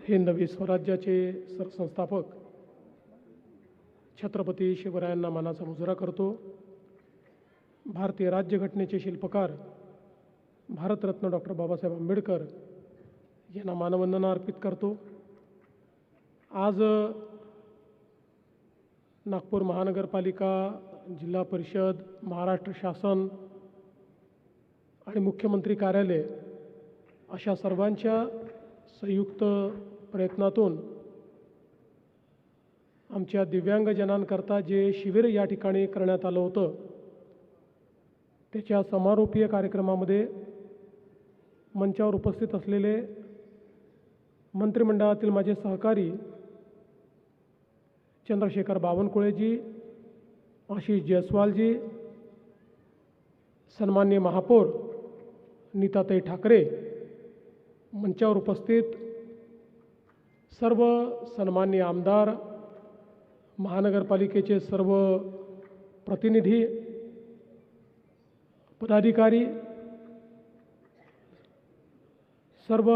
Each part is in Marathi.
हे नवे स्वराज्याचे सरसंस्थापक छत्रपती शिवरायांना मानाचा मुजरा करतो। भारतीय राज्यघटनेचे शिल्पकार भारतरत्न डॉक्टर बाबासाहेब आंबेडकर यांना मानवंदना अर्पित करतो। आज नागपूर महानगरपालिका, जिल्हा परिषद, महाराष्ट्र शासन आणि मुख्यमंत्री कार्यालय अशा सर्वांच्या संयुक्त प्रयत्नातून आमच्या दिव्यांगजनांकरता जे शिबिर या ठिकाणी करण्यात आलं होतं, त्याच्या समारोपीय कार्यक्रमामध्ये मंचावर उपस्थित असलेले मंत्रिमंडळातील माझे सहकारी चंद्रशेखर बावनकुळेजी, आशिष जयस्वालजी, सन्माननीय महापौर नीताताई ठाकरे, मंचावर उपस्थित सर्व सन्माननीय आमदार, महानगरपालिकेचे सर्व प्रतिनिधी, पदाधिकारी, सर्व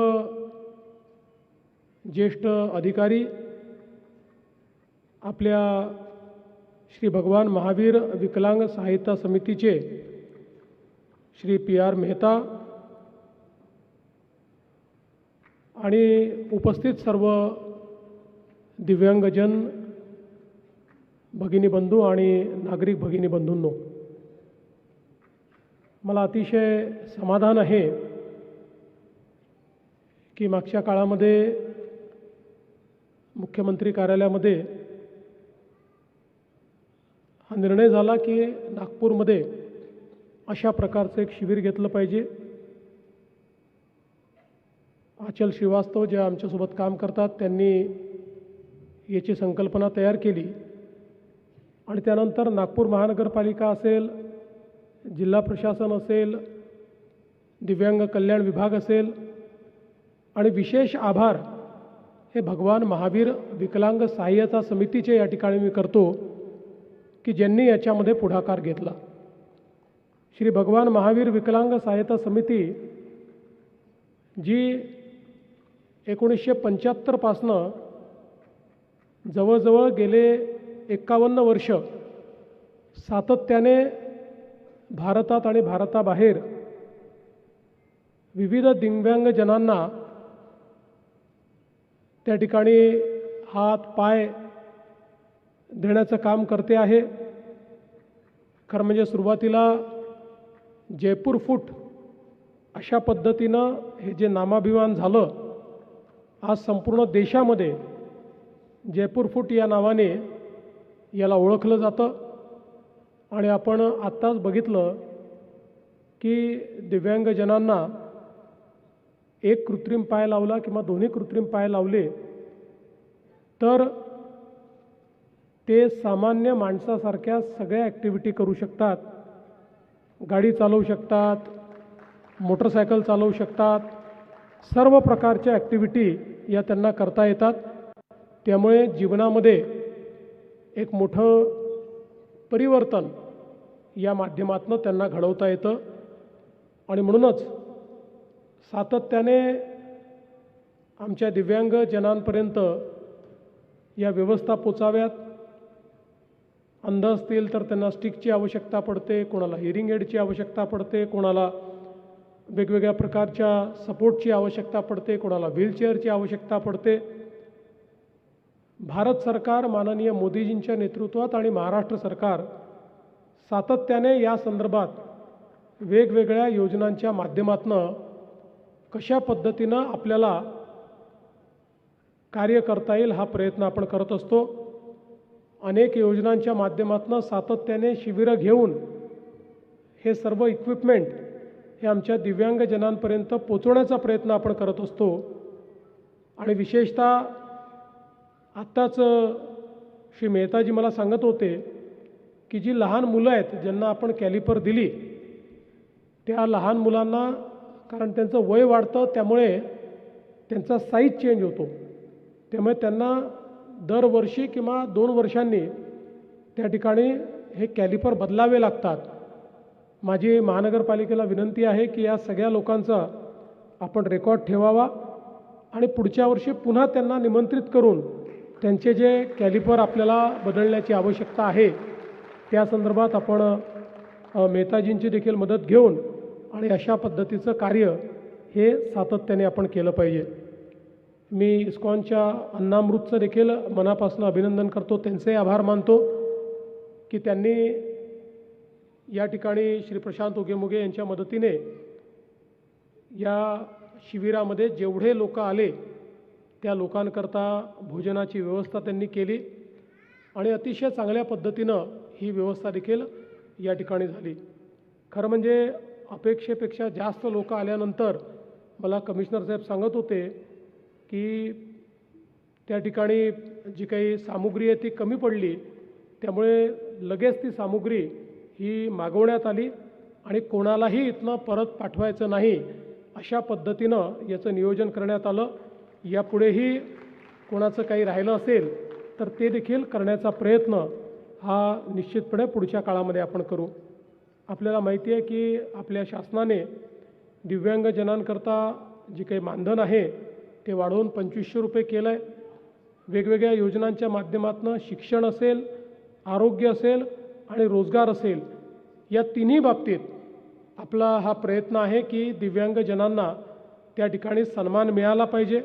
ज्येष्ठ अधिकारी, आपल्या श्री भगवान महावीर विकलांग सहायता समितीचे श्री PR मेहता आणि उपस्थित सर्व दिव्यांगजन भगिनी बंधू आणि नागरिक भगिनी बंधूंनो, मला अतिशय समाधान आहे की मागच्या काळामध्ये मुख्यमंत्री कार्यालयामध्ये हा निर्णय झाला की नागपूरमध्ये अशा प्रकारचं एक शिबिर घेतलं पाहिजे। आचल श्रीवास्तव जे आमच्यासोबत काम करतात त्यांनी याची संकल्पना तयार केली आणि त्यानंतर नागपूर महानगरपालिका असेल, जिल्हा प्रशासन असेल, दिव्यांग कल्याण विभाग असेल आणि विशेष आभार हे भगवान महावीर विकलांग सहाय्यता समितीचे या ठिकाणी मी करतो की ज्यांनी याच्यामध्ये पुढाकार घेतला। श्री भगवान महावीर विकलांग सहाय्यता समिती जी 1975 पासनं जवळजवळ गेले 51 वर्ष सातत्याने भारतात आणि भारताबाहेर विविध दिव्यांगजनांना त्या ठिकाणी हात पाय देण्याचं काम करते आहे। खरं म्हणजे सुरुवातीला जयपूर फूट अशा पद्धतीनं हे जे नामाभिमान झालं, आज संपूर्ण देशामध्ये जयपूर फूट या नावाने याला ओळखलं जातं आणि आपण आत्ताच बघितलं की दिव्यांगजनांना एक कृत्रिम पाय लावला किंवा दोन्ही कृत्रिम पाय लावले तर ते सामान्य माणसासारख्या सगळ्या ॲक्टिव्हिटी करू शकतात। गाडी चालवू शकतात, मोटरसायकल चालवू शकतात, सर्व प्रकारच्या ॲक्टिव्हिटी या त्यांना करता येतात। त्यामुळे जीवनामध्ये एक मोठं परिवर्तन या माध्यमातून त्यांना घडवता येतं आणि म्हणूनच सातत्याने आमच्या दिव्यांगजनांपर्यंत या व्यवस्था पोचाव्यात। अंध असतील तर त्यांना स्टिकची आवश्यकता पडते, कोणाला हिअरिंग एडची आवश्यकता पडते, कोणाला वेगवेगळ्या प्रकारच्या सपोर्टची आवश्यकता पडते, कोणाला व्हीलचेअरची आवश्यकता पडते। भारत सरकार माननीय मोदीजींच्या नेतृत्वात आणि महाराष्ट्र सरकार सातत्याने या संदर्भात वेगवेगळ्या योजनांच्या माध्यमातून कशा पद्धतीनं आपल्याला कार्य करता येईल हा प्रयत्न आपण करत असतो। अनेक योजनांच्या माध्यमातून सातत्याने शिबिरं घेऊन हे सर्व इक्विपमेंट हे आमच्या दिव्यांगजनांपर्यंत पोचवण्याचा प्रयत्न आपण करत असतो आणि विशेषतः आत्ताच श्री मेहताजी मला सांगत होते की जी लहान मुलं आहेत ज्यांना आपण कॅलिपर दिली, त्या लहान मुलांना कारण त्यांचं वय वाढतं त्यामुळे त्यांचा साईज चेंज होतो, त्यामुळे त्यांना दरवर्षी किंवा 2 वर्षांनी त्या ठिकाणी हे कॅलिपर बदलावे लागतात। माझी महानगरपालिकेला विनंती आहे की या सगळ्या लोकांचा आपण रेकॉर्ड ठेवावा आणि पुढच्या वर्षी पुन्हा त्यांना निमंत्रित करून त्यांचे जे कॅलिपर आपल्याला बदलण्याची आवश्यकता आहे त्या संदर्भात आपण मेहताजींची देखील मदत घेऊन आणि अशा पद्धतीचं कार्य हे सातत्याने आपण केलं पाहिजे. मी इस्कॉनच्या अन्नामृतचं देखील मनापासून अभिनंदन करतो, त्यांचे आभार मानतो की त्यांनी या ठिकाणी श्री प्रशांत उगेमुगे यांच्या मदतीने या शिबिरामध्ये जेवढे लोक आले त्या लोकांकरता भोजनाची व्यवस्था त्यांनी केली आणि अतिशय चांगल्या पद्धतीनं ही व्यवस्था देखील या ठिकाणी झाली. खरं म्हणजे अपेक्षेपेक्षा जास्त लोक आल्यानंतर मला कमिशनर साहेब सांगत होते की त्या ठिकाणी जी काही सामुग्री आहे ती कमी पडली, त्यामुळे लगेच ती सामुग्री ही मागवण्यात आली आणि कोणालाही इथनं परत पाठवायचं नाही अशा पद्धतीनं याचं नियोजन करण्यात आलं. यापुढेही कोणाचं काही राहिलं असेल तर ते देखील करण्याचा प्रयत्न हा निश्चितपणे पुढच्या काळामध्ये आपण करू. आपल्याला माहिती आहे की आपल्या शासनाने दिव्यांगजनांकरता जे काही मानधन आहे ते वाढवून 2500 रुपये केलं आहे. वेगवेगळ्या योजनांच्या माध्यमातून शिक्षण असेल, आरोग्य असेल आणि रोजगार असेल, या तिन्ही बाबतीत आपला हा प्रयत्न आहे की दिव्यांगजनांना त्या ठिकाणी सन्मान मिळाला पाहिजे.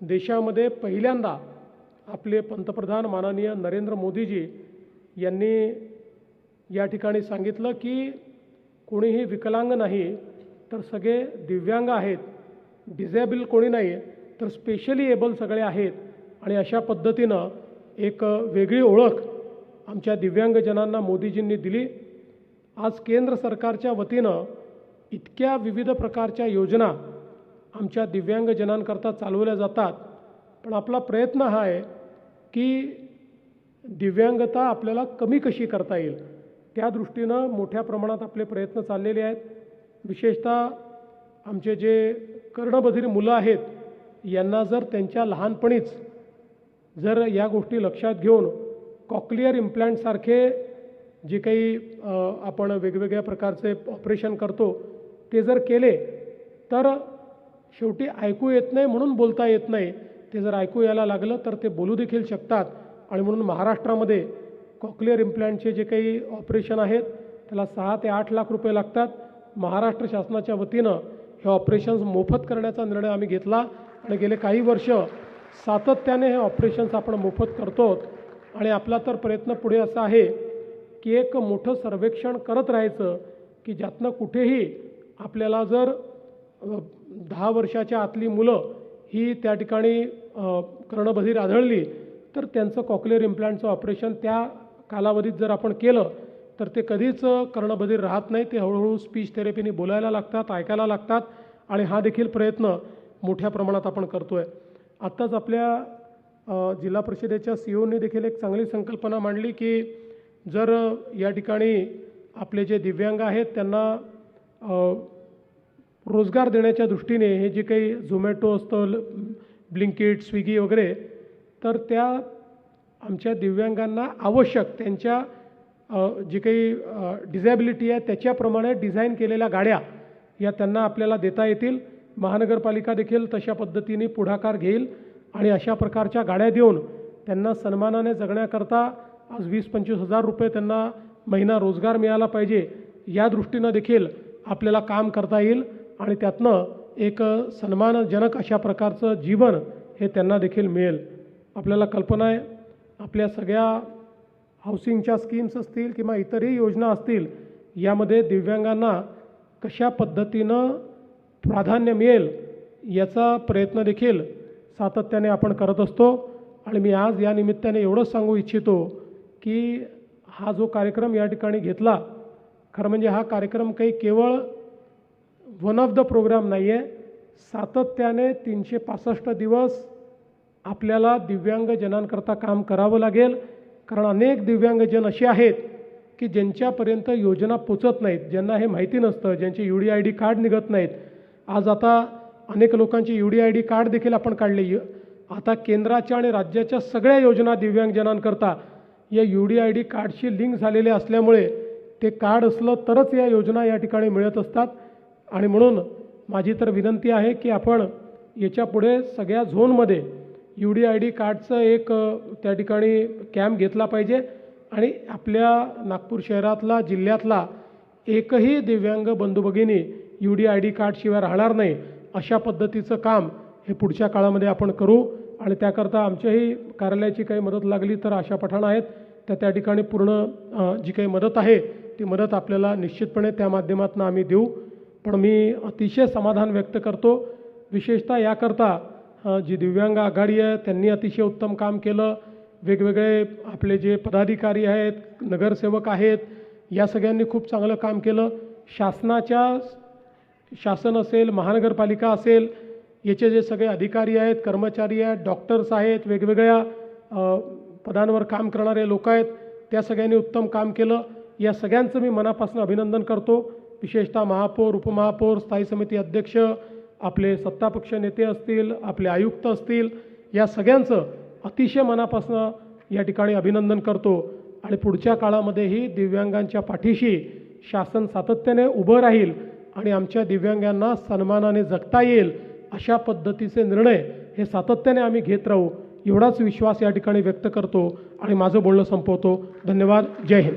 देशामध्ये पहिल्यांदा आपले पंतप्रधान माननीय नरेंद्र मोदीजी यांनी या ठिकाणी सांगितलं की कोणीही विकलांग नाही तर सगळे दिव्यांग आहेत, डिझेबल कोणी नाही तर स्पेशली एबल सगळे आहेत आणि अशा पद्धतीनं एक वेगळी ओळख आमच्या दिव्यांगजनांना मोदीजींनी दिली. आज केंद्र सरकारच्या वतीनं इतक्या विविध प्रकारच्या योजना आमच्या दिव्यांगजनांकरता चालवल्या जातात, पण आपला प्रयत्न हा आहे की दिव्यांगता आपल्याला कमी कशी करता येईल त्या दृष्टीनं मोठ्या प्रमाणात आपले प्रयत्न चाललेले आहेत. विशेषतः आमचे जे कर्णबधिर मुलं आहेत यांना जर त्यांच्या लहानपणीच जर या गोष्टी लक्षात घेऊन कॉक्लिअर इम्प्लांटसारखे जे काही आपण वेगवेगळ्या प्रकारचे ऑपरेशन करतो ते जर केले तर शेवटी ऐकू येत नाही म्हणून बोलता येत नाही, ते जर ऐकू यायला लागलं तर ते बोलू देखील शकतात. आणि म्हणून महाराष्ट्रामध्ये कॉक्लिअर इम्प्लांटचे जे काही ऑपरेशन आहेत त्याला 6 ते 8 लाख रुपये लागतात. महाराष्ट्र शासनाच्या वतीनं हे ऑपरेशन्स मोफत करण्याचा निर्णय आम्ही घेतला आणि गेले काही वर्ष सातत्याने हे ऑपरेशन्स आपण मोफत करतो. आणि आपला तर प्रयत्न पुढे असा आहे की एक मोठं सर्वेक्षण करत राहायचं की ज्यातनं कुठेही आपल्याला जर 10 वर्षाच्या आतली मुलं ही त्या ठिकाणी कर्णबधिर आढळली तर त्यांचं कॉक्लिअर इम्प्लांटचं ऑपरेशन त्या कालावधीत जर आपण केलं तर ते कधीच कर्णबधिर राहत नाही, ते हळूहळू स्पीच थेरपीने बोलायला लागतात, ऐकायला लागतात आणि हा देखील प्रयत्न मोठ्या प्रमाणात आपण करतो आहे. आत्ताच आपल्या जिल्हा परिषदेच्या CEOनी देखील एक चांगली संकल्पना मांडली की जर या ठिकाणी आपले जे दिव्यांग आहेत त्यांना रोजगार देण्याच्या दृष्टीने हे जे काही झोमॅटो असतं, ब्लिंकिट, स्विगी वगैरे, तर त्या आमच्या दिव्यांगांना आवश्यक त्यांच्या जी काही डिझॅबिलिटी आहे त्याच्याप्रमाणे डिझाईन केलेल्या गाड्या या त्यांना आपल्याला देता येतील. महानगरपालिका देखील तशा पद्धतीने पुढाकार घेईल आणि अशा प्रकारच्या गाड्या देऊन त्यांना सन्मानाने जगण्याकरता आज 20-25 हजार रुपये त्यांना महिना रोजगार मिळाला पाहिजे या दृष्टीनं देखील आपल्याला काम करता येईल आणि त्यातनं एक सन्मानजनक अशा प्रकारचं जीवन हे त्यांना देखील मिळेल. आपल्याला कल्पना आहे आपल्या सगळ्या हाऊसिंगच्या स्कीम्स असतील किंवा इतरही योजना असतील यामध्ये दिव्यांगांना कशा पद्धतीनं प्राधान्य मिळेल याचा प्रयत्न देखील सातत्याने आपण करत असतो. आणि मी आज या निमित्ताने एवढंच सांगू इच्छितो की हा जो कार्यक्रम या ठिकाणी घेतला, खरं म्हणजे हा कार्यक्रम काही केवळ वन ऑफ द प्रोग्राम नाही आहे. सातत्याने 365 दिवस आपल्याला दिव्यांगजनांकरता काम करावं लागेल, कारण अनेक दिव्यांगजन असे आहेत की ज्यांच्यापर्यंत योजना पोचत नाहीत, ज्यांना हे माहिती नसतं, ज्यांचे UDID कार्ड निघत नाहीत. आज आता अनेक लोकांची UDID कार्ड देखील आपण काढले. आता केंद्राच्या आणि राज्याच्या सगळ्या योजना दिव्यांगजनांकरता या UDID कार्डशी लिंक झालेले असल्यामुळे ते कार्ड असलं तरच या योजना या ठिकाणी मिळत असतात. आणि म्हणून माझी तर विनंती आहे की आपण याच्यापुढे सगळ्या झोनमध्ये UDID कार्डचं एक त्या ठिकाणी कॅम्प घेतला पाहिजे आणि आपल्या नागपूर शहरातला जिल्ह्यातला एकही दिव्यांग बंधू भगिनी UDID कार्डशिवाय राहणार नाही अशा पद्धतीचं काम हे पुढच्या काळामध्ये आपण करू आणि त्याकरता आमच्याही कार्यालयाची काही मदत लागली तर आशा पठाण आहेत त्या ठिकाणी पूर्ण जी काही मदत आहे ती मदत आपल्याला निश्चितपणे त्या माध्यमातून आम्ही देऊ. पण मी अतिशय समाधान व्यक्त करतो विशेषतः याकरता जी दिव्यांग आघाडी आहे त्यांनी अतिशय उत्तम काम केलं. वेगवेगळे आपले जे पदाधिकारी आहेत, नगरसेवक आहेत, या सगळ्यांनी खूप चांगलं काम केलं. शासन असेल, महानगरपालिका असेल, याचे जे सगळे अधिकारी आहेत, कर्मचारी आहेत, डॉक्टर्स आहेत, वेगवेगळ्या पदांवर काम करणारे लोक आहेत, त्या सगळ्यांनी उत्तम काम केलं. या सगळ्यांचं मी मनापासून अभिनंदन करतो. विशेषतः महापौर, उपमहापौर, स्थायी समिती अध्यक्ष, आपले सत्तापक्ष नेते असतील, आपले आयुक्त असतील, या सगळ्यांचं अतिशय मनापासून या ठिकाणी अभिनंदन करतो आणि पुढच्या काळामध्येही दिव्यांगांच्या पाठीशी शासन सातत्याने उभं राहील आणि आमच्या दिव्यांगांना सन्मानाने जगता येईल अशा पद्धतीचे निर्णय हे सातत्याने आम्ही घेत राहू एवढाच विश्वास या ठिकाणी व्यक्त करतो आणि माझं बोलणं संपवतो. धन्यवाद. जय हिंद.